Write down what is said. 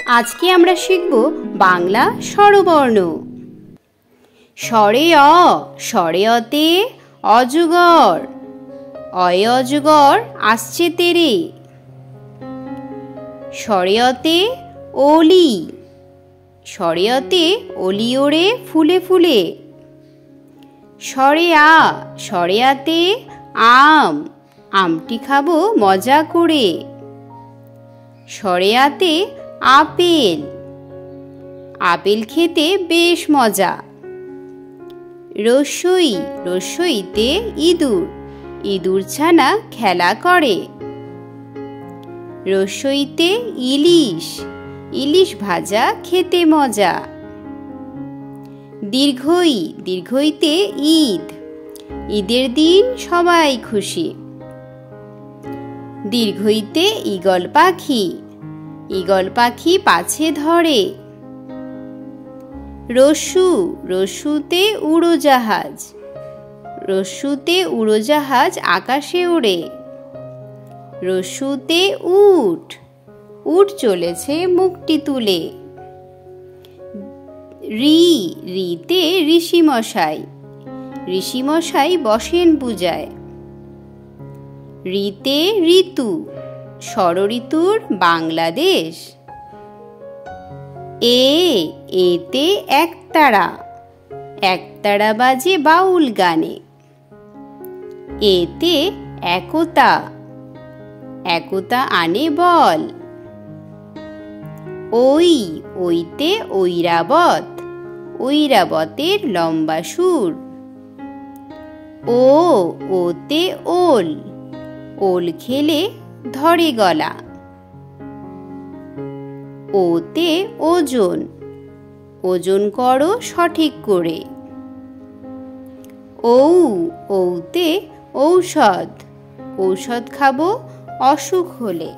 আজকে আমরা শিখব বাংলা স্বরবর্ণ। স্বরে অ, স্বরে অতে অজগর, অয়ে অজগর আসছে তেরে। স্বরে অতে অলি, স্বরে অতে অলি ওড়ে ফুলে ফুলে। স্বরে আ, স্বরে আতে আম, আমটি খাবো মজা করে। স্বরে আতে আপেল, আপেল খেতে বেশ মজা। রস্যই, রস্যইতে ইঁদুর, ইঁদুর ছানা খেলা করে। রস্যইতে ইলিশ, ইলিশ ভাজা খেতে মজা। দীর্ঘই, দীর্ঘইতে ঈদ, ঈদের দিন সবাই খুশি। দীর্ঘইতে ঈগল পাখি, ঈগল পাখি পাছে ধরে। রস্যু, রস্যুতে উড়োজাহাজ, রস্যুতে উড়োজাহাজ আকাশে ওড়ে। রস্যুতে উট, উট চলেছে মুখটি তুলে। রি, রিতে ঋষিমশাই, ঋষিমশাই বসেন পূজায়। রিতে ঋতু, ষড়ঋতুর বাংলাদেশ। এতে একতারা, একতারা বাজে বাউল গানে। এতে একতা, একতা আনে বল। ওই, ওইতে ঐরাবত, ঐরাবতের লম্বা সুর। ওতে ওল, ওল খেলে ধরে গলা। ওতে ওজন, ওজন করো সঠিক করে। ওতে ঔষধ, ঔষধ খাবো অসুখ হলে।